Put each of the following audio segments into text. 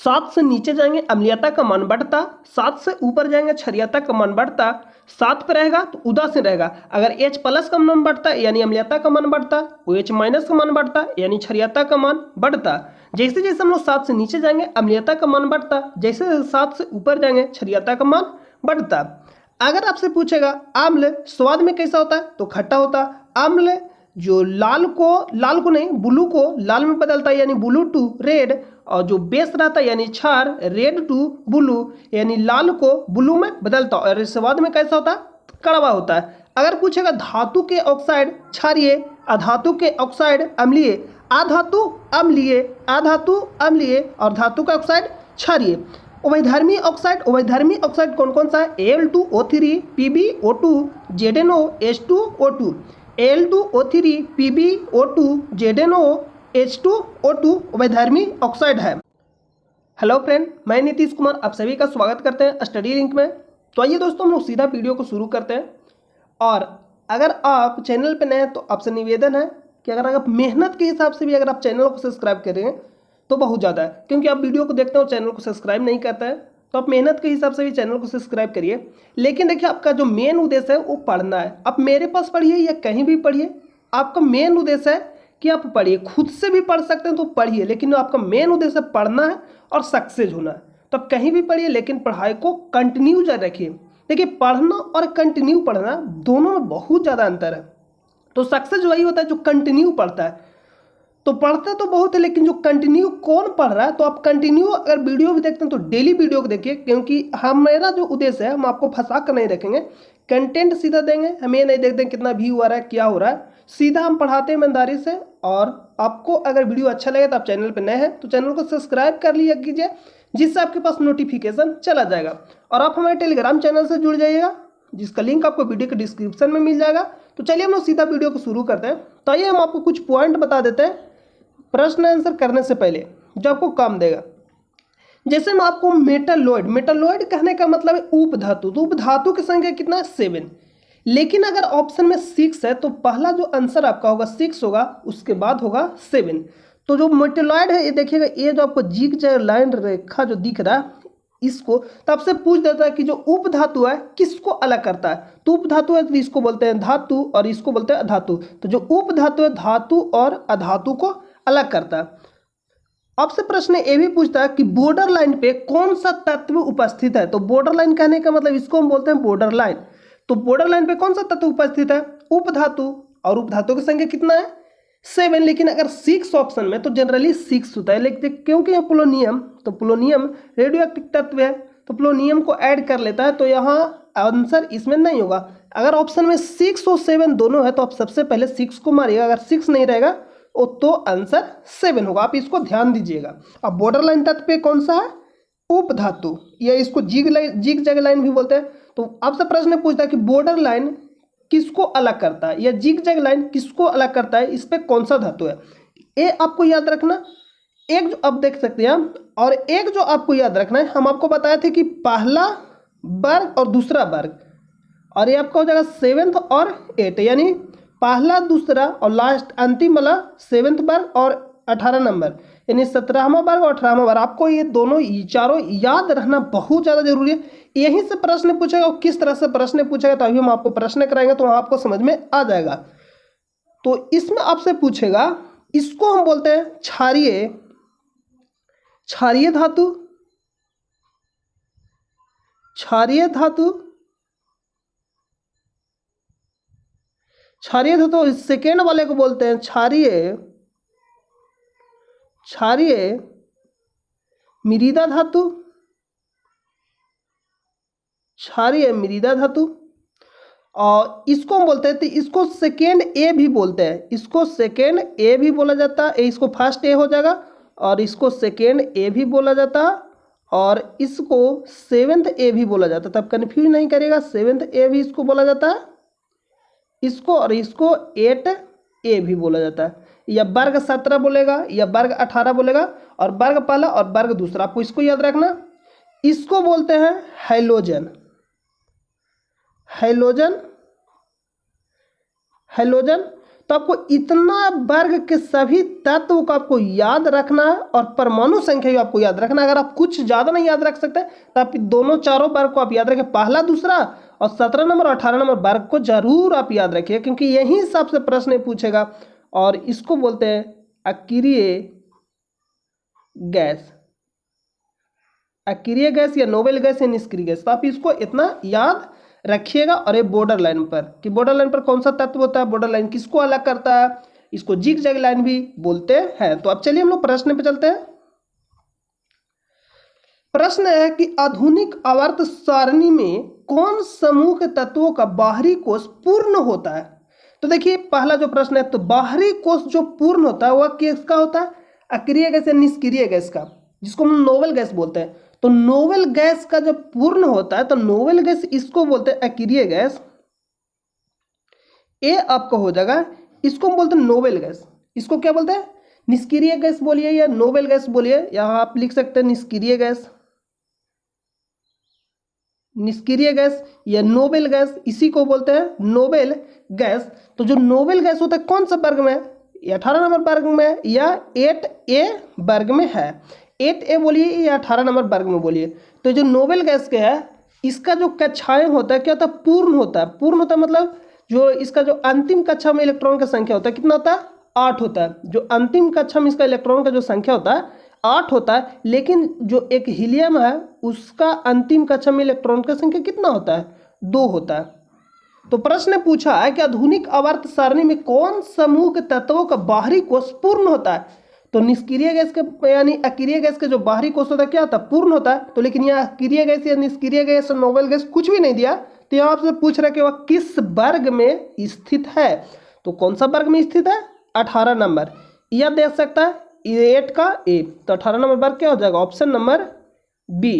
7 से नीचे जाएंगे अम्लीयता का मान बढ़ता, 7 से ऊपर जाएंगे क्षारीयता का मान बढ़ता। 7 पे रहेगा तो उदासीन रहेगा। अगर H प्लस का मान बढ़ता यानी अम्लीयता का मान बढ़ता, OH माइनस का मान बढ़ता यानी क्षारीयता का मान बढ़ता। जैसे जैसे हम लोग 7 से नीचे जाएंगे अम्लीयता का मान बढ़ता, जैसे जैसे 7 से ऊपर जाएंगे क्षारीयता का मान बढ़ता। अगर आपसे पूछेगा आम्ल स्वाद में कैसा होता है तो खट्टा होता। अम्ल जो लाल को नहीं ब्लू को लाल में बदलता है यानी ब्लू टू रेड, और जो बेस रहता है यानी क्षार रेड टू ब्लू यानी लाल को ब्लू में बदलता है। और स्वाद में कैसा होता है? कड़वा होता है। अगर पूछेगा धातु के ऑक्साइड क्षारीय, अधातु के ऑक्साइड अम्लीय, अधातु अम्लीय, अधातु अम्लीय और धातु का ऑक्साइड क्षारीय। उभयधर्मी ऑक्साइड कौन कौन सा है? Al2O3 PbO2 ZnO H2O2, Al2O3 PbO2 ZnO H2O2 उभयधर्मी ऑक्साइड है। हेलो फ्रेंड, मैं नीतीश कुमार आप सभी का स्वागत करते हैं स्टडी लिंक में। तो आइए दोस्तों हम लोग सीधा वीडियो को शुरू करते हैं। और अगर आप चैनल पर नए हैं तो आपसे निवेदन है कि अगर आप मेहनत के हिसाब से भी अगर आप चैनल को सब्सक्राइब करें तो बहुत ज़्यादा है, क्योंकि आप वीडियो को देखते हो चैनल को सब्सक्राइब नहीं करता है, तो आप मेहनत के हिसाब से भी चैनल को सब्सक्राइब करिए। लेकिन देखिए आपका जो मेन उद्देश्य है वो पढ़ना है। आप मेरे पास पढ़िए या कहीं भी पढ़िए, आपका मेन उद्देश्य है कि आप पढ़िए। खुद से भी पढ़ सकते हैं तो पढ़िए, लेकिन आपका मेन उद्देश्य पढ़ना है और सक्सेस होना है। तो आप कहीं भी पढ़िए लेकिन पढ़ाई को कंटिन्यू जारी रखिए। देखिए पढ़ना और कंटिन्यू पढ़ना दोनों में बहुत ज़्यादा अंतर है। तो सक्सेस वही होता है जो कंटिन्यू पढ़ता है। तो पढ़ता तो बहुत है लेकिन जो कंटिन्यू कौन पढ़ रहा है, तो आप कंटिन्यू अगर वीडियो भी देखते हैं तो डेली वीडियो को देखिए, क्योंकि हमारा जो उद्देश्य है हम आपको फंसा कर नहीं रखेंगे। कंटेंट सीधा देंगे, हम ये नहीं देखते कितना व्यू आ रहा है क्या हो रहा है, सीधा हम पढ़ाते हैं ईमानदारी से। और आपको अगर वीडियो अच्छा लगे तो आप चैनल पर नए हैं तो चैनल को सब्सक्राइब कर लिया कीजिए, जिससे आपके पास नोटिफिकेशन चला जाएगा। और आप हमारे टेलीग्राम चैनल से जुड़ जाइएगा, जिसका लिंक आपको वीडियो के डिस्क्रिप्शन में मिल जाएगा। तो चलिए हम लोग सीधा वीडियो को शुरू करते हैं। तो आइए हम आपको कुछ पॉइंट बता देते हैं प्रश्न आंसर करने से पहले जो आपको काम देगा। जैसे मैं आपको मेटालॉइड कहने का मतलब है उपधातु। तो उपधातु की संख्या कितना है? 7। लेकिन अगर ऑप्शन में 6 है तो पहला जो आंसर आपका होगा 6 होगा, उसके बाद होगा 7। तो जो मेटालॉइड है ये देखिएगा, ये जो आपको जिग लाइन रेखा जो दिख रहा है इसको, तो आपसे पूछ देता है कि जो उपधातु है किसको अलग करता है। तो उपधातु है तो इसको बोलते हैं धातु और इसको बोलते हैं अधातु। तो जो उपधातु है धातु और अधातु को अलग करता है। आपसे प्रश्न ये भी पूछता है कि बॉर्डर लाइन पे कौन सा तत्व उपस्थित है। तो बॉर्डर लाइन कहने का मतलब इसको हम बोलते हैं बॉर्डर लाइन। तो बॉर्डर लाइन पे कौन सा तत्व उपस्थित है? उपधातु। और उपधातु की संख्या कितना है? 7। लेकिन अगर 6 ऑप्शन में तो जनरली 6 होता है, लेकिन क्योंकि यह पोलोनियम, तो पोलोनियम रेडियो एक्टिव तत्व है तो पोलोनियम को ऐड कर लेता है, तो यहाँ आंसर इसमें नहीं होगा। अगर ऑप्शन में 6 और 7 दोनों है तो आप सबसे पहले 6 को मारिएगा। अगर 6 नहीं रहेगा तो आंसर 7 होगा, आप इसको ध्यान दीजिएगा। अब बॉर्डर लाइन तत्व पे कौन सा है? उपधातु, या इसको जिग जैग लाइन भी बोलते हैं। तो आपसे प्रश्न पूछता है कि बॉर्डर लाइन किसको अलग करता है या जिग जैग लाइन किसको अलग करता है, इस पे कौन सा धातु है? ये आपको याद रखना। एक जो आप देख सकते हैं, और एक जो आपको याद रखना है, हम आपको बताए थे कि पहला वर्ग और दूसरा वर्ग, और ये आपका हो जाएगा 7th और 8, यानी पहला दूसरा और लास्ट अंतिम वाला 7th वर्ग और 18 नंबर, यानी 17वां वर्ग और 18वां वर्ग। आपको ये दोनों चारों याद रखना बहुत ज़्यादा जरूरी है। यहीं से प्रश्न पूछेगा, और किस तरह से प्रश्न पूछेगा तो अभी हम आपको प्रश्न कराएंगे तो आपको समझ में आ जाएगा। तो इसमें आपसे पूछेगा, इसको हम बोलते हैं क्षारीय धातु, क्षारीय धातु। सेकेंड वाले को बोलते हैं क्षारीय मृदा धातु, क्षारीय मृदा धातु। और इसको हम बोलते हैं, तो इसको सेकेंड ए भी बोलते हैं, इसको सेकेंड ए भी बोला जाता है। इसको फर्स्ट ए हो जाएगा और इसको सेकेंड ए भी बोला जाता है, और इसको 7th ए भी बोला जाता है। तब कन्फ्यूज नहीं करेगा, 7th ए भी इसको बोला जाता है, इसको और इसको 8 ए भी बोला जाता है। या वर्ग 17 बोलेगा या वर्ग 18 बोलेगा, और वर्ग पहला और वर्ग दूसरा, आपको इसको याद रखना। इसको बोलते हैं हैलोजन, हैलोजन। तो आपको इतना वर्ग के सभी तत्व को आपको याद रखना है और परमाणु संख्या भी आपको याद रखना है। अगर आप कुछ ज़्यादा नहीं याद रख सकते तो आप दोनों चारों वर्ग को आप याद रखें, पहला दूसरा, और 17 नंबर 18 नंबर वर्ग को जरूर आप याद रखिए, क्योंकि यही हिसाब से प्रश्न पूछेगा। और इसको बोलते हैं अक्रिय गैस, अक्रिय गैस या नोबेल गैस या निष्क्रिय गैस। तो आप इसको इतना याद रखिएगा। और ये बॉर्डर लाइन पर, कि बॉर्डर लाइन पर कौन सा तत्व होता है, बॉर्डर लाइन किसको अलग करता है, इसको जिग-जैग लाइन भी बोलते हैं। तो अब चलिए हम लोग प्रश्न पे चलते हैं। प्रश्न है कि आधुनिक आवर्त सारणी में कौन समूह के तत्वों का बाहरी कोष पूर्ण होता है। तो देखिए पहला जो प्रश्न है, तो बाहरी कोष जो पूर्ण होता है वह किसका होता है, अक्रिय गैस या निष्क्रिय गैस का, जिसको हम नोबेल गैस बोलते हैं। तो नोबेल गैस का जब पूर्ण होता है तो नोबेल गैस इसको बोलते हैं अक्रिय गैस, ए आपका हो जाएगा। इसको हम बोलते हैं नोबेल गैस, इसको क्या बोलते हैं, निष्क्रिय गैस बोलिए या नोबेल गैस बोलिए। यहां आप लिख सकते हैं निष्क्रिय गैस, निष्क्रिय गैस या नोबेल गैस, इसी को बोलते हैं नोबेल गैस। तो जो नोबेल गैस होता है कौन सा वर्ग में है, 18 नंबर वर्ग में या 8A वर्ग में है, 8A बोलिए या 18 नंबर वर्ग में बोलिए। तो जो नोबेल गैस के है इसका जो कक्षाएं होता है क्या होता है, पूर्ण होता है। पूर्ण होता है मतलब जो इसका जो अंतिम कक्षा में इलेक्ट्रॉन का संख्या होता है कितना होता है, 8 होता है। जो अंतिम कक्षा में इसका इलेक्ट्रॉन का जो संख्या होता है 8 होता है। लेकिन जो एक हीलियम है उसका अंतिम कक्षा में इलेक्ट्रॉन का संख्या कितना होता है, 2 होता है। तो प्रश्न पूछा है कि आधुनिक आवर्त सारणी में कौन समूह के तत्वों का बाहरी कोष पूर्ण होता है। तो निष्क्रिय गैस के यानी अक्रिय गैस के जो बाहरी कोष होता है क्या होता है, पूर्ण होता है। तो लेकिन यहाँ अक्रिय गैस या निष्क्रिय गैस और नोबेल गैस कुछ भी नहीं दिया, तो यहाँ आपसे पूछ रहा है कि वह किस वर्ग में स्थित है। तो कौन सा वर्ग में स्थित है, 18 नंबर, यह देख सकता है 8 का ए। तो 18 नंबर वर्ग क्या हो जाएगा, option number B,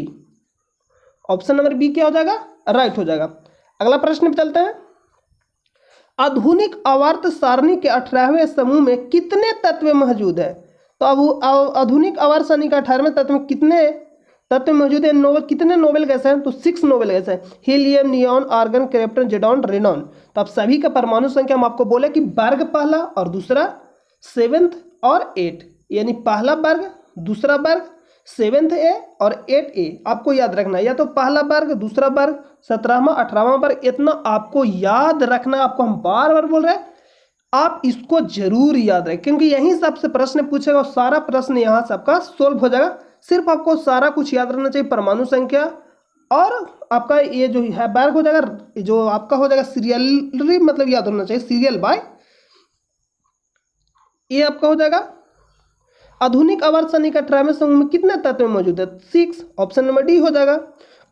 option number B क्या हो जाएगा, राइट हो जाएगा। अगला प्रश्न पे चलते हैं। आधुनिक आवर्त सारणी के 18वें समूह में कितने तत्व मौजूद है। तो अब आधुनिक आवर्त सारणी के 18वें तत्व में कितने तत्व मौजूद है, कितने नोबेल गैस हैं, तो 6 नोबेल गैस है, helium, neon, argon, krypton, जेडॉन, Renan. तो अब सभी का परमाणु संख्या हम आपको बोले कि वर्ग पहला और दूसरा, 7th और 8, यानी पहला वर्ग दूसरा वर्ग 7th A और 8A आपको याद रखना है, या तो पहला वर्ग दूसरा वर्ग 17वां 18वां वर्ग, इतना आपको याद रखना। आपको हम बार बार बोल रहे हैं आप इसको जरूर याद रखें, क्योंकि यहीं से आपसे प्रश्न पूछेगा और सारा प्रश्न यहाँ से आपका सोल्व हो जाएगा। सिर्फ आपको सारा कुछ याद रखना चाहिए, परमाणु संख्या और आपका ये जो है वर्ग हो जाएगा, जो आपका हो जाएगा सीरियली मतलब याद होना चाहिए, सीरियल बाय, ये आपका हो जाएगा। आधुनिक आवर्त सारणी का 18वें समूह में कितने तत्व मौजूद है, 6, ऑप्शन नंबर डी हो जाएगा।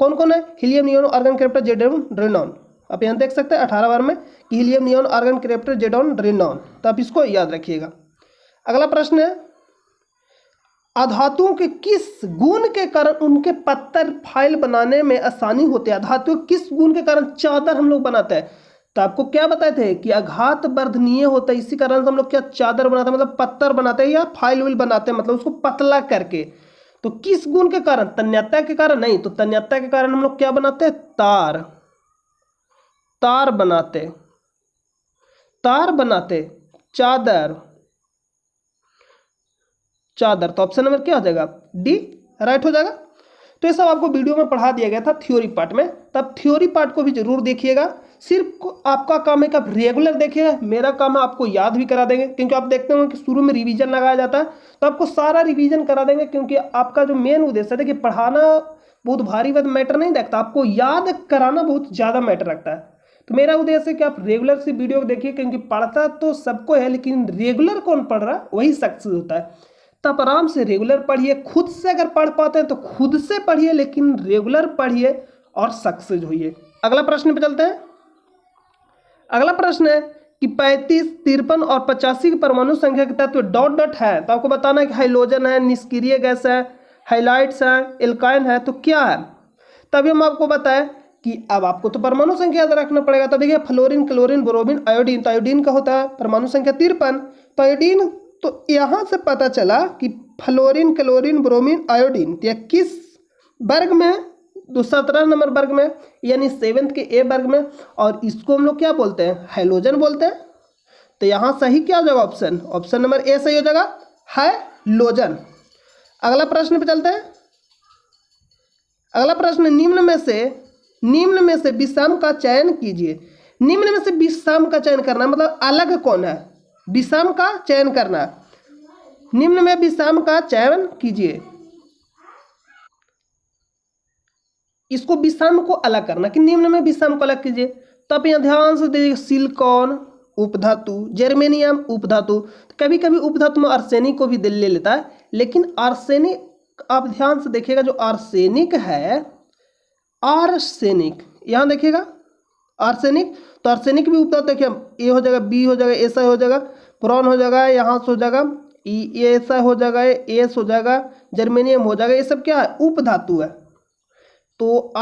कौन कौन है, helium, neon, argon, krypton, जेडॉन, Renan. आप यहाँ देख सकते हैं 18 बार में कि helium, neon, argon, krypton, जेडॉन, Renan. तो आप इसको याद रखिएगा। अगला प्रश्न है, अधातुओं के किस गुण के कारण उनके पत्थर फाइल बनाने में आसानी होती है। धातु किस गुण के कारण चादर हम लोग बनाते हैं। तो आपको क्या बताए थे कि आघात वर्धनीय होता है, इसी कारण से हम लोग क्या चादर बनाते हैं, मतलब पत्थर बनाते हैं या फाइल विल बनाते हैं, मतलब उसको पतला करके। तो किस गुण के कारण, तन्यता के कारण नहीं, तो तन्यता के कारण हम लोग क्या बनाते हैं, तार, तार बनाते, तार बनाते, चादर, चादर। तो ऑप्शन नंबर क्या हो जाएगा, डी, राइट हो जाएगा। तो ये सब आपको वीडियो में पढ़ा दिया गया था थ्योरी पार्ट में, तब थ्योरी पार्ट को भी जरूर देखिएगा। सिर्फ आपका काम है कि आप रेगुलर देखिएगा, मेरा काम है आपको याद भी करा देंगे, क्योंकि आप देखते होंगे कि शुरू में रिवीजन लगाया जाता है, तो आपको सारा रिवीजन करा देंगे, क्योंकि आपका जो मेन उद्देश्य है कि पढ़ाना बहुत भारी बात मैटर नहीं रखता, आपको याद कराना बहुत ज़्यादा मैटर रखता है। तो मेरा उद्देश्य है कि आप रेगुलर से वीडियो देखिए, क्योंकि पढ़ता तो सबको है, लेकिन रेगुलर कौन पढ़ रहा है वही सक्सेस होता है। तो आप आराम से रेगुलर पढ़िए, खुद से अगर पढ़ पाते हैं तो खुद से पढ़िए, लेकिन रेगुलर पढ़िए और सक्सेस होइए। अगला प्रश्न पे चलते हैं। अगला प्रश्न है कि 35, 53 और 85 की परमाणु संख्या के तत्व डॉट डॉट है। तो आपको बताना है कि हाइड्रोजन है, निष्क्रिय गैस है, हाइलाइट्स है, एल्काइन है, तो क्या है। तभी हम आपको बताएं कि अब आपको तो परमाणु संख्या याद रखना पड़ेगा। तो देखिए फ्लोरीन, क्लोरीन, ब्रोमीन, आयोडीन। तो आयोडीन का होता है परमाणु संख्या 53। तो आयोडीन, तो यहाँ से पता चला कि फ्लोरीन, क्लोरीन, ब्रोमीन, आयोडीन यह किस वर्ग में है, तो 17 नंबर वर्ग में, यानी 7th के ए वर्ग में। और इसको हम लोग क्या बोलते हैं, हाइड्रोजन बोलते हैं। तो यहाँ सही क्या हो जाएगा ऑप्शन, ऑप्शन नंबर ए सही हो जाएगा, हैलोजन। अगला प्रश्न पे चलते हैं। अगला प्रश्न, निम्न में से विषम का चयन कीजिए। निम्न में से विषम का चयन करना मतलब अलग कौन है, विषम का चयन करना। निम्न में विषम का चयन कीजिए, इसको विषम को अलग करना कि निम्न में विषम को अलग कीजिए। तो आप यहाँ ध्यान से देखिए, सिलिकॉन उपधातु, जर्मेनियम उपधातु। कभी कभी उपधातु में आर्सेनिक को भी ले लेता है, लेकिन आर्सेनिक आप ध्यान से देखिएगा, जो आर्सेनिक है, आर्सेनिक यहाँ देखिएगा आर्सेनिक, तो आर्सेनिक भी उपधातु देखिए, ए हो जाएगा, बी हो जाएगा, ऐसा हो जाएगा, ब्रॉन हो जाएगा, यहाँ से हो जाएगा ई, ऐसा हो जाएगा, एस हो जाएगा, जर्मेनियम हो जाएगा। ये सब क्या है, उपधातु है। तो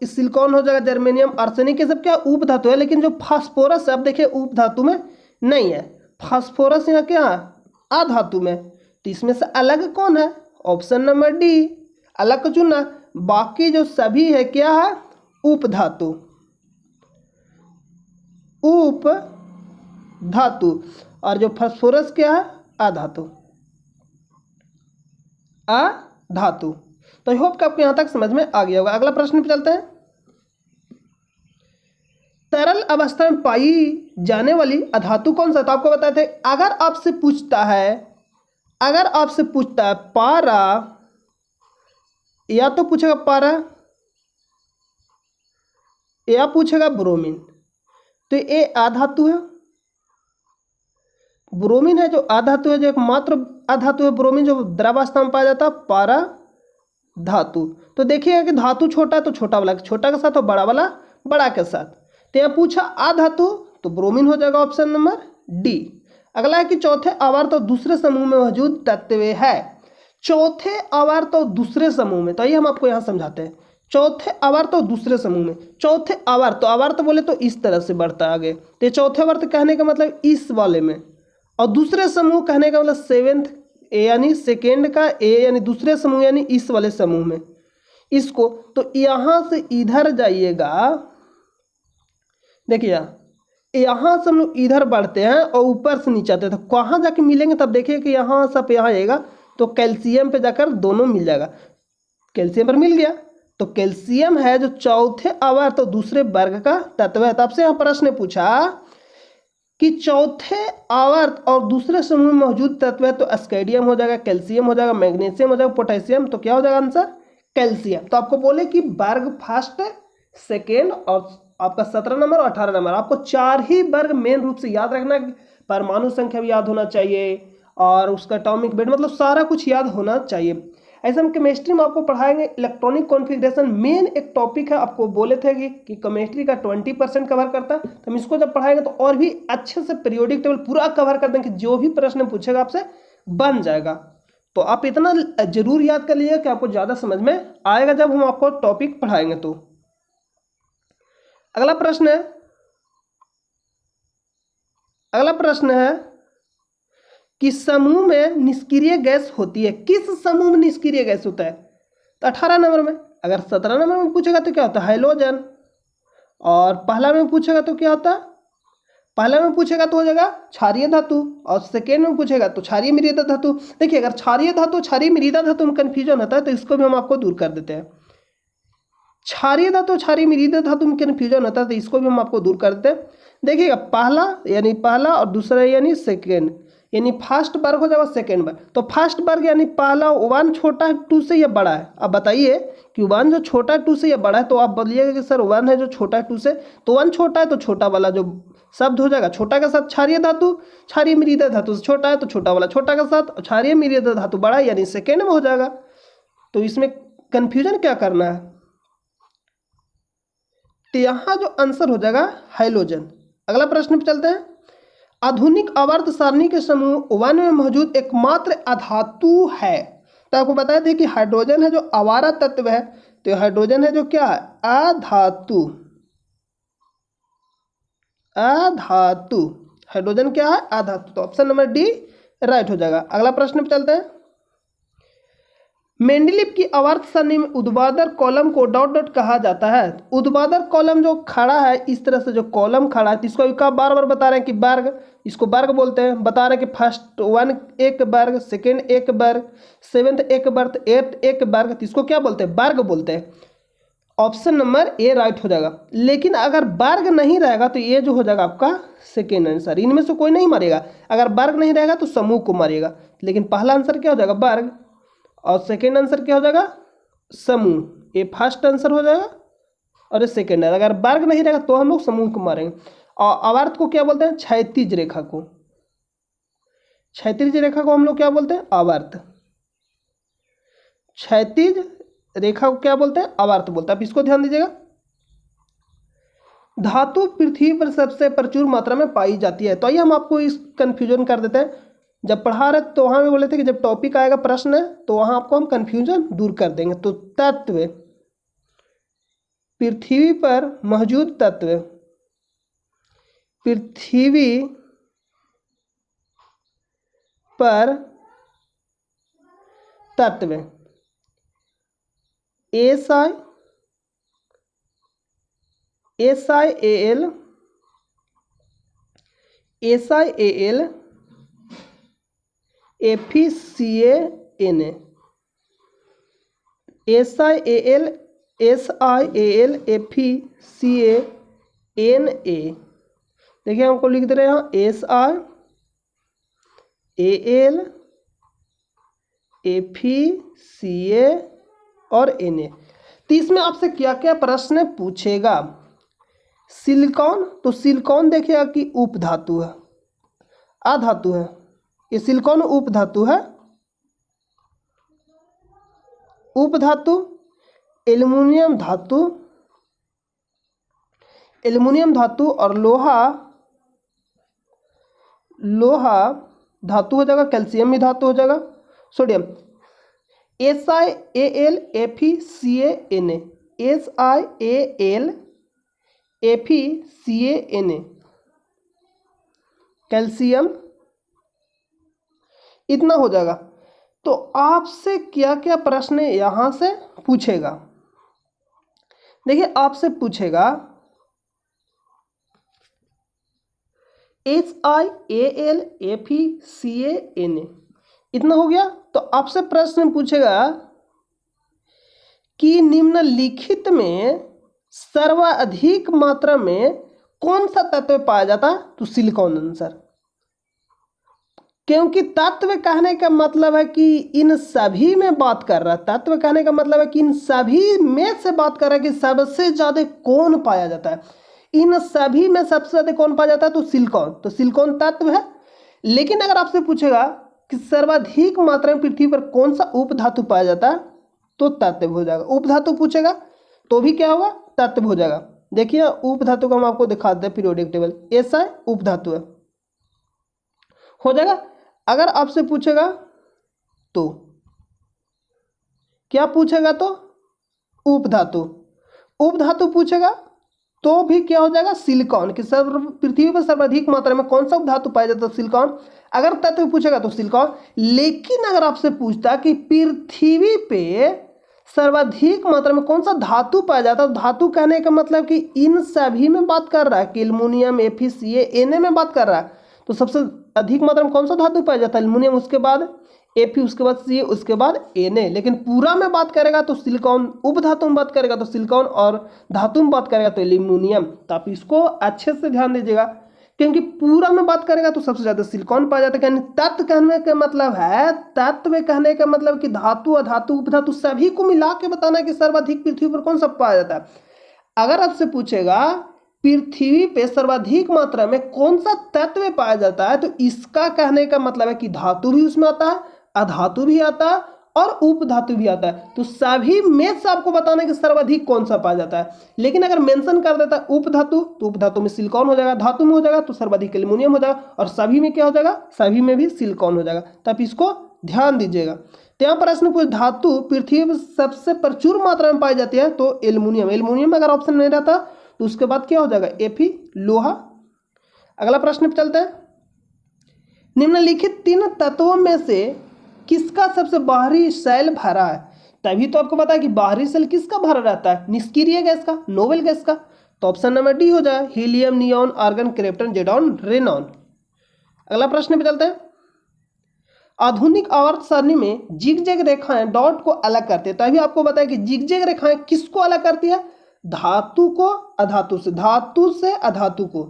सिलिकॉन हो जाएगा, जर्मेनियम, आर्सेनिक, ये सब क्या उपधातु है। लेकिन जो फास्फोरस है, अब देखिए उपधातु में नहीं है, फास्फोरस यहाँ क्या है, अधातु में। तो इसमें से अलग कौन है, ऑप्शन नंबर डी, अलग को चुनना। बाकी जो सभी है क्या है, उपधातु, उपधातु। और जो फास्फोरस क्या है, अधातु, अधातु। तो आई होप कि आपको यहां तक समझ में आ गया होगा। अगला प्रश्न पे चलते हैं। तरल अवस्था में पाई जाने वाली अधातु कौन सा, तो आपको बताए थे, अगर आपसे पूछता है पारा, या तो पूछेगा पारा या पूछेगा ब्रोमीन, तो ये अधातु है, ब्रोमीन है जो अधातु है, जो एकमात्र अधातु है ब्रोमीन, जो द्रवावस्था में पाया जाता है, पारा धातु। तो देखिएगा कि धातु छोटा है तो छोटा वाला छोटा के साथ और बड़ा वाला बड़ा के साथ। तो यहाँ पूछा अधातु, तो ब्रोमीन हो जाएगा ऑप्शन नंबर डी। अगला है कि चौथे आवर्त और दूसरे समूह में मौजूद तत्व है। चौथे आवर्त और दूसरे समूह में, तो आइए हम आपको यहाँ समझाते हैं। चौथे आवर्त और दूसरे समूह में, चौथे आवर्त, तो आवर्त बोले तो इस तरह से बढ़ता आगे, तो चौथे आवर्त कहने का मतलब इस वाले में, और दूसरे समूह कहने का मतलब सेवेंथ ए यानी सेकेंड का ए यानी दूसरे समूह यानी इस वाले समूह में इसको। तो यहाँ से इधर जाइएगा, देखिए यहाँ से हम लोग इधर बढ़ते हैं और ऊपर से नीचे आते हैं, तो कहाँ जाके मिलेंगे, तब देखिए कि यहाँ सब यहाँ आएगा तो कैल्शियम पे जाकर दोनों मिल जाएगा। कैल्शियम पर मिल गया, तो कैल्शियम है जो चौथे आवर्त तो दूसरे वर्ग का तत्व है। तब से यहाँ प्रश्न पूछा कि चौथे आवर्त और दूसरे समूह में मौजूद तत्व है, तो अस्केडियम हो जाएगा, कैल्शियम हो जाएगा, मैग्नीशियम हो जाएगा, पोटेशियम, तो क्या हो जाएगा आंसर, कैल्शियम। तो आपको बोले कि वर्ग फर्स्ट, सेकेंड और आपका 17 नंबर और 18 नंबर, आपको 4 ही वर्ग मेन रूप से याद रखना। परमाणु संख्या भी याद होना चाहिए और उसका एटॉमिक वेट, मतलब सारा कुछ याद होना चाहिए। ऐसे हम केमिस्ट्री में आपको पढ़ाएंगे इलेक्ट्रॉनिक कॉन्फ़िगरेशन, मेन एक टॉपिक है। आपको बोले थे कि केमिस्ट्री का 20% कवर करता है, तो हम इसको जब पढ़ाएंगे तो और भी अच्छे से पीरियोडिक टेबल पूरा कवर कर देंगे, जो भी प्रश्न पूछेगा आपसे बन जाएगा। तो आप इतना जरूर याद कर लीजिए कि आपको ज़्यादा समझ में आएगा जब हम आपको टॉपिक पढ़ाएंगे। तो अगला प्रश्न है कि समूह में निष्क्रिय गैस होती है, किस समूह में निष्क्रिय गैस होता है, तो 18 नंबर में। अगर 17 नंबर में पूछेगा तो क्या होता है, हाइड्रोजन। और पहला में पूछेगा तो क्या होता है, पहला में पूछेगा तो हो जाएगा क्षारीय धातु, और सेकेंड में पूछेगा तो क्षारीय मृदा धातु। देखिए अगर क्षारीय धातु क्षारीय मृदा धातु में कन्फ्यूजन होता है तो इसको भी हम आपको दूर कर देते हैं। क्षारीय धातु क्षारीय मृदा धातु में कन्फ्यूजन होता है तो इसको भी हम आपको दूर कर देते हैं। देखिएगा पहला और दूसरा यानी सेकेंड, यानी फर्स्ट वर्ग हो जाएगा सेकेंड वर्ग। तो फर्स्ट वर्ग यानी पहला 1 छोटा है 2 से या बड़ा है। अब बताइए कि 1 जो छोटा है 2 से या बड़ा है, तो आप बोलिएगा कि सर 1 है जो छोटा है 2 से, तो 1 छोटा है तो छोटा वाला जो शब्द हो जाएगा छोटा के साथ क्षारीय धातु, क्षारीय मृदा धातु से छोटा है तो छोटा वाला छोटा के साथ क्षारीय मृदा धातु बड़ा है यानी सेकेंड में हो जाएगा। तो इसमें कन्फ्यूजन क्या करना है, तो यहाँ जो आंसर हो जाएगा हाइड्रोजन। अगला प्रश्न पे चलते हैं। आधुनिक आवर्त सारणी के समूह 1 में मौजूद एकमात्र अधातु है, तो आपको बताए थे कि हाइड्रोजन है जो आवारा तत्व है, तो हाइड्रोजन है जो क्या है, अधातु। अधातु हाइड्रोजन क्या है, अधातु। तो ऑप्शन नंबर डी राइट हो जाएगा। अगला प्रश्न पे चलते हैं। मेंडलीव की आवर्त सारणी में ऊर्ध्वाधर कॉलम को डॉट डॉट कहा जाता है। ऊर्ध्वाधर कॉलम जो खड़ा है इस तरह से जो कॉलम खड़ा है, इसको क्या बार बार बता रहे हैं कि वर्ग, इसको वर्ग बोलते हैं। बता रहे हैं कि फर्स्ट 1 एक वर्ग, सेकेंड एक वर्ग, सेवेंथ एक वर्ग, एट्थ एक वर्ग, तो इसको क्या बोलते हैं? वर्ग बोलते हैं। ऑप्शन नंबर ए राइट हो जाएगा। लेकिन अगर वर्ग नहीं रहेगा तो ये जो हो जाएगा आपका सेकेंड आंसर। इनमें से कोई नहीं मारेगा। अगर वर्ग नहीं रहेगा तो समूह को मारेगा। लेकिन पहला आंसर क्या हो जाएगा? वर्ग। और सेकेंड आंसर क्या हो जाएगा? समूह। ये फर्स्ट आंसर हो जाएगा और ये सेकेंड है। अगर वर्ग नहीं रहेगा तो हम लोग समूह को मारेंगे। और आवर्त को क्या बोलते हैं? क्षैतिज रेखा को। क्षैतिज रेखा को हम लोग क्या बोलते हैं? आवर्त। क्षैतिज रेखा को क्या बोलते हैं? आवर्त बोलते हैं। आप इसको ध्यान दीजिएगा। धातु पृथ्वी पर सबसे प्रचुर मात्रा में पाई जाती है। तो आइए हम आपको इस कंफ्यूजन कर देते हैं। जब पढ़ा रहे तो वहाँ भी बोले थे कि जब टॉपिक आएगा प्रश्न तो वहाँ आपको हम कंफ्यूजन दूर कर देंगे। तो तत्व, पृथ्वी पर मौजूद तत्व, पृथ्वी पर तत्व SiAl, SiAl, FeCaNa, SiAl, FeCaNa। देखिए हमको लिख दे रहे हैं यहाँ SiAl, FeCa और Na। तो इसमें आपसे क्या क्या प्रश्न पूछेगा? सिलिकॉन, तो सिलिकॉन देखिएगा कि उपधातु है, अधातु है। ये सिलिकॉन उपधातु है। उपधातु एल्युमिनियम धातु, एल्युमिनियम धातु और लोहा, लोहा धातु हो जाएगा। कैल्शियम भी धातु हो जाएगा। Sodium SiAl, FeCaNa, SiAl, FeCaNa, calcium, इतना हो जाएगा। तो आपसे क्या क्या प्रश्न यहां से पूछेगा? देखिए आपसे पूछेगा SiAl, FeCaNa, इतना हो गया। तो आपसे प्रश्न पूछेगा कि निम्नलिखित में सर्वाधिक मात्रा में कौन सा तत्व पाया जाता है? तो सिलिकॉन आंसर। क्योंकि तत्व कहने का मतलब है कि इन सभी में बात कर रहा है। तत्व कहने का मतलब है कि इन सभी में से बात कर रहा है कि सबसे ज्यादा कौन पाया जाता है। इन सभी में सबसे ज्यादा कौन पाया जाता है? तो सिलिकॉन। तो सिलिकॉन तत्व है। लेकिन अगर आपसे पूछेगा कि सर्वाधिक मात्रा में पृथ्वी पर कौन सा उपधातु पाया जाता है, तो तत्व हो जाएगा। उपधातु पूछेगा तो भी क्या होगा? तत्व हो जाएगा। देखिए उपधातु को हम आपको दिखा देते हैं पीरियोडिक टेबल। SI उपधातु है, हो जाएगा। अगर आपसे पूछेगा तो क्या पूछेगा? तो उपधातु। उपधातु पूछेगा तो भी क्या हो जाएगा? सिलिकॉन। कि पृथ्वी पर सर्वाधिक मात्रा में कौन सा उपधातु पाया जाता है? सिलिकॉन। अगर तत्व पूछेगा तो सिलिकॉन। लेकिन अगर आपसे पूछता कि पृथ्वी पे सर्वाधिक मात्रा में कौन सा धातु पाया जाता है, तो धातु कहने का मतलब कि इन सभी में बात कर रहा है कि एल्युमिनियम, FeCa, Na में बात कर रहा है। तो सबसे अधिक मात्रा में कौन सा धातु पाया जाता है? एल्युमिनियम, उसके बाद Fe, उसके बाद Ca, उसके बाद Na। लेकिन पूरा में बात करेगा तो सिलिकॉन। उपधातु में बात करेगा तो सिलिकॉन और धातु में बात करेगा तो एल्युमिनियम। तो आप इसको अच्छे से ध्यान दीजिएगा। क्योंकि पूरा में बात करेगा तो सबसे ज्यादा सिलिकॉन पाया जाता है। तत्व कहने का मतलब है, तत्व कहने का मतलब कि धातु, अधातु, उपधातु सभी को मिला के बताना है कि सर्वाधिक पृथ्वी पर कौन सा पाया जाता है। अगर आपसे पूछेगा पृथ्वी पे सर्वाधिक मात्रा में कौन सा तत्व पाया जाता है, तो इसका कहने का मतलब है कि धातु भी उसमें आता है, अधातु भी आता है और उपधातु भी आता है। तो सभी में से आपको बताना है कि सर्वाधिक कौन सा पाया जाता है। लेकिन अगर मेंशन कर देता है उपधातु, तो उपधातु में सिलिकॉन हो जाएगा। धातु में हो जाएगा तो सर्वाधिक एल्युमिनियम हो जाएगा। और सभी में क्या हो जाएगा? सभी में भी सिलिकॉन हो जाएगा। तो आप इसको ध्यान दीजिएगा। तो यहाँ प्रश्न पूछ, धातु पृथ्वी पर सबसे प्रचुर मात्रा में पाई जाती है, तो एल्युमिनियम। एल्युमिनियम अगर ऑप्शन नहीं रहता तो उसके बाद क्या हो जाएगा? Fe, लोहा। अगला प्रश्न पे चलते हैं। निम्नलिखित तीन तत्वों में से किसका सबसे बाहरी शेल भरा है, तभी तो आपको पता है कि बाहरी शेल किसका भरा रहता है, निष्क्रिय गैस का, नोबेल गैस का। तो ऑप्शन नंबर डी हो जाए, helium, neon, argon, krypton, जेडॉन, Renan. अगला प्रश्न पे चलते हैं। आधुनिक आवर्त सारणी में जिगजैग रेखाएं डॉट को अलग करती है, तभी आपको बताया कि जिगजैग रेखाएं किसको अलग करती है, धातु को अधातु से, धातु से अधातु को,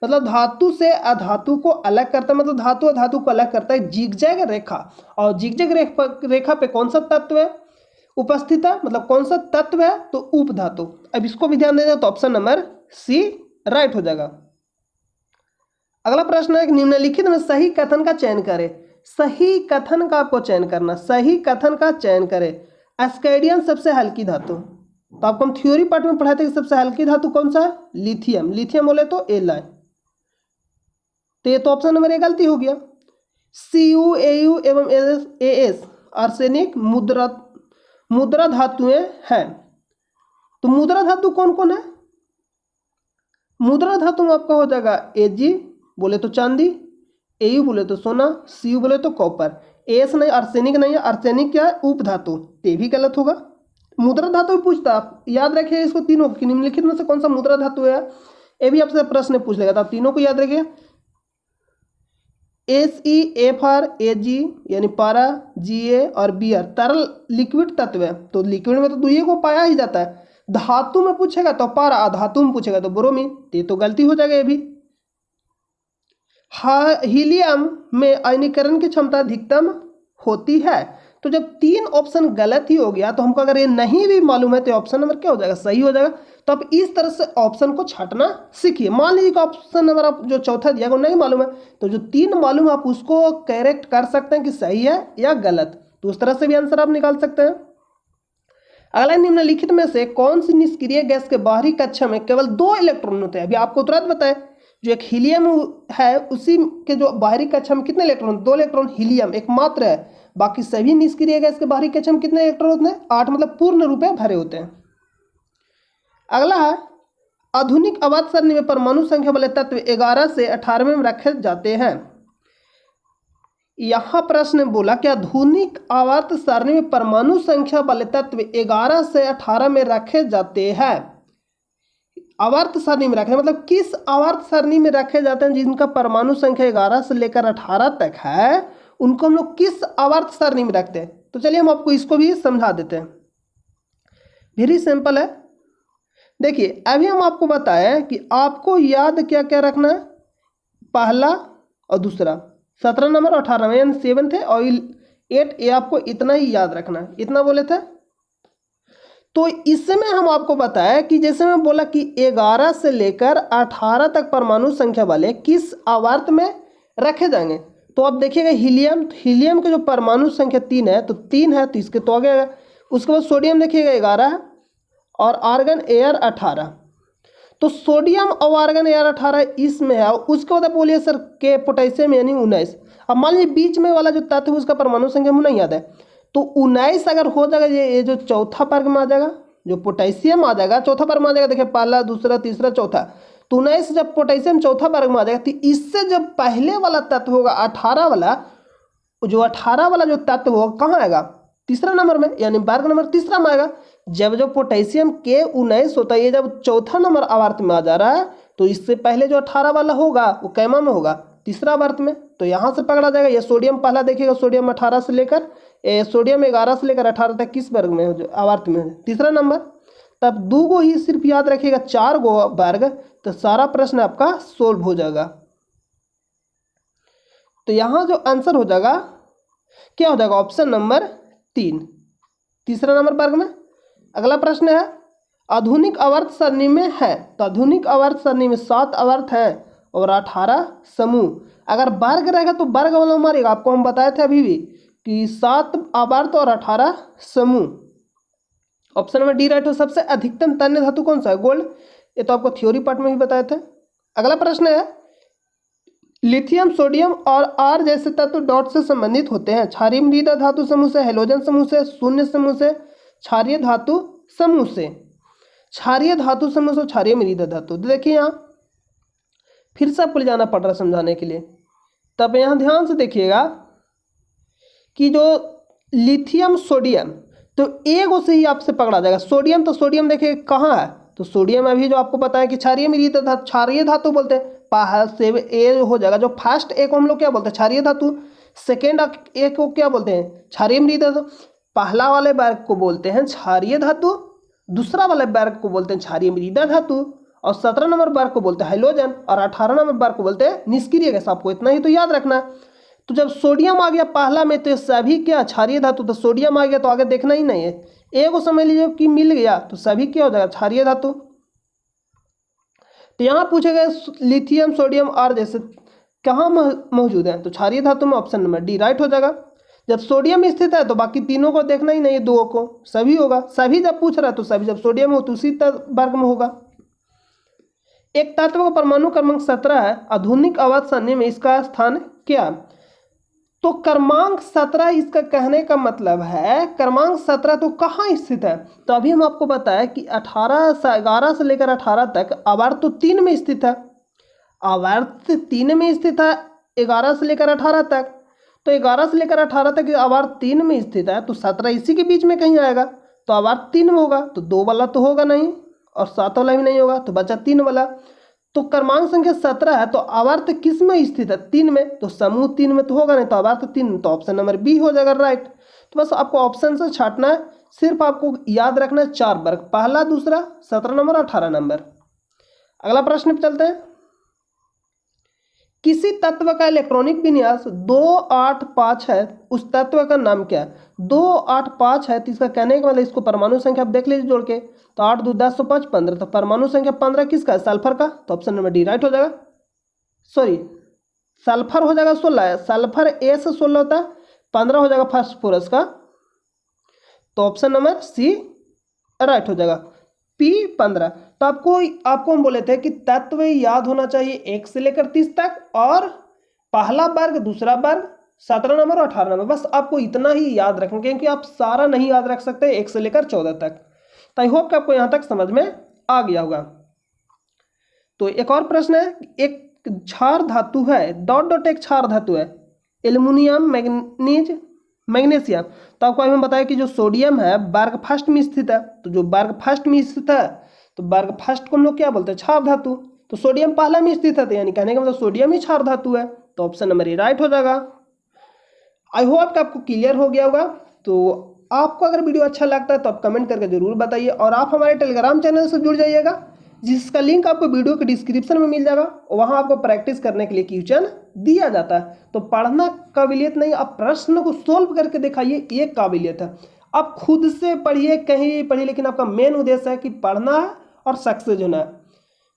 मतलब धातु से अधातु को अलग करता है, मतलब धातु अधातु को अलग करता है जिगजैग रेखा। और जिगजैग रेखा पे कौन सा तत्व है उपस्थित है, मतलब कौन सा तत्व है, तो उपधातु। अब इसको भी ध्यान देना, तो ऑप्शन नंबर सी राइट हो जाएगा। अगला प्रश्न है कि निम्नलिखित में सही कथन का चयन करें। सही कथन का आपको चयन करना, सही कथन का चयन करें। एस्केडियन सबसे हल्की धातु, तो आपको हम थ्योरी पार्ट में पढ़ाए थे कि सबसे हल्की धातु कौन सा है, लिथियम। लिथियम बोले तो एल, तो ये तो ऑप्शन नंबर ए गलती हो गया। Cu, Au एवं As आर्सेनिक मुद्रा धातुएं हैं। तो मुद्रा धातु कौन कौन है, मुद्रा धातु में आपका हो जाएगा Ag बोले तो चांदी, Au बोले तो सोना, Cu बोले तो कॉपर। As नहीं, आर्सेनिक नहीं है, आर्सेनिक क्या है, उपधातु, ये भी गलत होगा। मुद्रा धातु पूछता, आप याद रखिए इसको तीनों कि निम्नलिखित में से कौन सा मुद्रा धातु है, ये भी आपसे प्रश्न पूछ लेगा, तो आप तीनों को याद रखिए। SeFr Ag यानी पारा, Ga और Br तरल लिक्विड तत्व है, तो लिक्विड में तो दुइये को पाया ही जाता है। धातु में पूछेगा तो पारा, अधातु में पूछेगा तो ब्रोमीन, ये तो गलती हो जाएगा ये भी। हीलियम में आयनीकरण की क्षमता अधिकतम होती है, तो जब तीन ऑप्शन गलत ही हो गया तो हमको अगर ये नहीं भी मालूम है तो ऑप्शन नंबर क्या हो जाएगा, सही हो जाएगा। तो आप इस तरह से ऑप्शन को छांटना सीखिए। मान लीजिए कि ऑप्शन नंबर आप जो चौथा दिया वो नहीं मालूम है, तो जो तीन मालूम है आप उसको करेक्ट कर सकते हैं कि सही है या गलत, तो उस तरह से भी आंसर आप निकाल सकते हैं। अगला, निम्नलिखित में से कौन सी निष्क्रिय गैस के बाहरी कक्षा में केवल 2 इलेक्ट्रॉन होते हैं। अभी आपको तुरंत बताए, जो एक हीलियम है उसी के जो बाहरी कक्षा में कितने इलेक्ट्रॉन, 2 इलेक्ट्रॉन हीलियम एकमात्र है, बाकी सभी निष्क्रिय गैस के बाहरी कक्षा में कितने इलेक्ट्रॉन होते हैं, 8, मतलब पूर्ण रूप में भरे होते हैं। अगला है, आधुनिक आवर्त सारणी में परमाणु संख्या वाले तत्व 11 से 18 में रखे जाते हैं। यहां प्रश्न बोला कि आधुनिक आवर्त सारणी में परमाणु संख्या वाले तत्व 11 से 18 में रखे जाते हैं। आवर्त सारणी में रखे मतलब किस आवर्त सारणी में रखे जाते हैं, जिनका परमाणु संख्या 11 से लेकर 18 तक है, उनको हम लोग किस आवर्त सारणी में रखते हैं। तो चलिए हम आपको इसको भी समझा देते हैं, वेरी सिंपल है। देखिए अभी हम आपको बताएं कि आपको याद क्या क्या रखना है, पहला और दूसरा 17 नंबर 18 में, यानी 7th है और 8, ये आपको इतना ही याद रखना है, इतना बोले थे। तो इसमें हम आपको बताया कि जैसे मैं बोला कि 11 से लेकर 18 तक परमाणु संख्या वाले किस आवर्त में रखे जाएंगे, तो आप देखिएगा हीलियम, तो हीलियम के जो परमाणु संख्या 3 है, तो 3 है तो इसके तो आगे आएगा। उसके बाद सोडियम देखिएगा 11 और आर्गन एयर 18, तो सोडियम और आर्गन एयर 18 इसमें है। उसके बाद बोलिए सर के पोटेशियम यानी 19। अब मान लीजिए बीच में वाला जो तत्व उसका परमाणु संख्या मुझे नहीं याद है, तो 19 अगर हो जाएगा, ये जो चौथा वर्ग में आ जाएगा, जो पोटेशियम आ जाएगा चौथा वर्ग में आ जाएगा। देखिए पहला, दूसरा, तीसरा, चौथा, तो 19 जब पोटेशियम चौथा वर्ग में आ जाएगा, तो इससे जब पहले वाला तत्व होगा 18 वाला, जो 18 वाला जो तत्व होगा कहाँ आएगा, तीसरा नंबर में, यानी वर्ग नंबर तीसरा में आएगा। जब पोटेशियम के 19 होता है, ये जब चौथा नंबर आवर्त में आ जा रहा है, तो इससे पहले जो 18 वाला होगा वो कैमा में होगा, तीसरा आवर्त में, तो यहाँ से पकड़ा जाएगा। ये सोडियम पहला देखिएगा, सोडियम 18 से लेकर सोडियम 11 से लेकर 18 तक किस वर्ग में हो, आवर्त में, तीसरा नंबर। तब 2 गो ही सिर्फ याद रखिएगा, 4 गो वर्ग, तो सारा प्रश्न आपका सोल्व हो जाएगा। तो यहाँ जो आंसर हो जाएगा क्या हो जाएगा, ऑप्शन नंबर 3, तीसरा नंबर वर्ग में। अगला प्रश्न है, आधुनिक आवर्त सारणी में है, तो आधुनिक आवर्त सारणी में 7 आवर्त है और 18 समूह। अगर वर्ग रहेगा तो वर्ग वाला मारेगा, आपको हम बताए थे अभी भी कि 7 आवर्त और 18 समूह। ऑप्शन नंबर डी राइट हो। सबसे अधिकतम तन्य धातु कौन सा है, गोल्ड, ये तो आपको थ्योरी पार्ट में भी बताए थे। अगला प्रश्न है, लिथियम, सोडियम और आर जैसे तत्व डॉट से संबंधित होते हैं, क्षारीय मृदा धातु समूह से, हैलोजन समूह से, शून्य समूह से, क्षारीय धातु समूह से। क्षारीय धातु समूह से क्षारीय मृदा धातु, देखिए यहाँ फिर से आपको ले जाना पड़ रहा है समझाने के लिए, तब यहाँ ध्यान से देखिएगा कि जो लिथियम सोडियम, तो एगो से ही आपसे पकड़ा जाएगा। सोडियम, तो सोडियम देखिए कहाँ है, तो सोडियम अभी जो आपको बताया कि क्षारीय मृत धातु, क्षारीय धातु बोलते हैं। से ए हो जाएगा, जो फर्स्ट ए को हम लोग क्या बोलते हैं, क्षारीय धातु। सेकेंड ए को क्या बोलते हैं, क्षारीय मृत धातु। पहला वाले वर्ग को बोलते हैं क्षारीय धातु, दूसरा वाले वर्ग को बोलते हैं क्षारीय मृदा धातु, और 17 नंबर वर्ग को बोलते हैं हाइड्रोजन, और 18 नंबर वर्ग को बोलते हैं निष्क्रिय गैस। आपको इतना ही तो याद रखना है। तो जब सोडियम आ गया पहला में, तो ये सभी क्या क्षारीय धातु, तो सोडियम आ गया तो आगे देखना ही नहीं है। ए को समझ लीजिए कि मिल गया, तो सभी क्या हो जाएगा, क्षारीय धातु। तो यहाँ पूछे गए लिथियम सोडियम और जैसे कहाँ मौजूद है, तो क्षारीय धातु में ऑप्शन नंबर डी राइट हो जाएगा। जब सोडियम स्थित है तो बाकी तीनों को देखना ही नहीं है, दो को सभी होगा। सभी जब पूछ रहा है तो सभी, जब सोडियम हो तो उसी वर्ग में होगा। एक तत्व का परमाणु क्रमांक 17 है, आधुनिक आवर्त सारणी में इसका स्थान क्या। तो क्रमांक 17, इसका कहने का मतलब है क्रमांक 17 तो कहाँ स्थित है। तो अभी हम आपको बताया कि 11 से लेकर 18 तक आवर्त तो 3 में स्थित है, आवर्त 3 में स्थित है 11 से लेकर 18 तक। तो 11 से लेकर 18 तक आवर्त 3 में स्थित है, तो 17 इसी के बीच में कहीं आएगा, तो आवर्त 3 में होगा, तो 2 वाला तो होगा नहीं और 7 वाला भी नहीं होगा, तो बचा 3 वाला। तो क्रमांक संख्या 17 है, तो आवर्त किस में स्थित है, 3 में, तो समूह 3 में तो होगा नहीं, तो आवर्त 3 में, तो ऑप्शन नंबर बी हो जाएगा राइट। तो बस आपको ऑप्शन से छाटना है, सिर्फ आपको याद रखना है 4 वर्ग, पहला, दूसरा, 17 नंबर, 18 नंबर। अगला प्रश्न पे चलते हैं। किसी तत्व का इलेक्ट्रॉनिक विन्यास 285 है, उस तत्व का नाम क्या है। 285 है, तो इसका कहने का मतलब इसको परमाणु संख्या आप देख लीजिए जोड़ के, तो 8 2 10 5 15, तो परमाणु संख्या 15 किसका है, सल्फर का, तो ऑप्शन नंबर डी राइट हो जाएगा। सॉरी, सल्फर हो जाएगा 16 है, सल्फर ए से 16 होता है, 15 हो जाएगा फास्फोरस का, तो ऑप्शन नंबर सी राइट हो जाएगा, पी 15। तो आपको हम बोले थे कि तत्व याद होना चाहिए 1 से लेकर 30 तक, और पहला वर्ग, दूसरा वर्ग, 17 नंबर और 18 नंबर, बस आपको इतना ही याद रखना, क्योंकि आप सारा नहीं याद रख सकते 1 से लेकर 14 तक। तो आई होप कि आपको यहां तक समझ में आ गया होगा। तो एक और प्रश्न है, एक क्षार धातु है, डॉट डॉट एक क्षार धातु है, एल्युमिनियम, मैग्नीज, मैग्नीशियम। तो आपको अभी हम बताया कि जो सोडियम है वर्ग फर्स्ट में स्थित है, तो जो वर्ग फर्स्ट में स्थित है, तो वर्ग फर्स्ट को हम लोग क्या बोलते हैं, क्षार धातु। तो सोडियम पहला में स्थित है, तो यानी कहने का मतलब सोडियम ही क्षार धातु है, तो ऑप्शन नंबर ए राइट हो जाएगा। आई होप कि आपको क्लियर हो गया होगा। तो आपको अगर वीडियो अच्छा लगता है तो आप कमेंट करके जरूर बताइए, और आप हमारे टेलीग्राम चैनल से जुड़ जाइएगा, जिसका लिंक आपको वीडियो के डिस्क्रिप्शन में मिल जाएगा। वहाँ आपको प्रैक्टिस करने के लिए क्वेश्चन दिया जाता है। तो पढ़ना काबिलियत नहीं, आप प्रश्न को सोल्व करके दिखाइए, ये काबिलियत है। आप खुद से पढ़िए, कहीं भी पढ़िए, लेकिन आपका मेन उद्देश्य है कि पढ़ना है और सक्सेस होना है।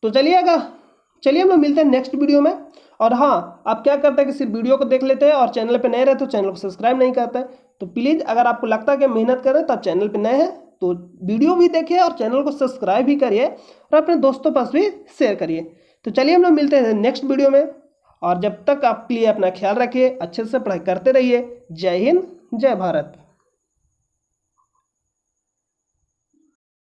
तो चलिए हम लोग मिलते हैं नेक्स्ट वीडियो में। और हाँ, आप क्या करते हैं कि सिर्फ वीडियो को देख लेते हैं और चैनल पे नए रहते तो चैनल को सब्सक्राइब नहीं करते हैं। तो प्लीज़, अगर आपको लगता है कि मेहनत करें तो आप चैनल पे नए हैं तो वीडियो भी देखिए और चैनल को सब्सक्राइब भी करिए और अपने दोस्तों पास भी शेयर करिए। तो चलिए हम लोग मिलते हैं नेक्स्ट वीडियो में, और जब तक आपके लिए अपना ख्याल रखिए, अच्छे से पढ़ाई करते रहिए। जय हिंद, जय भारत।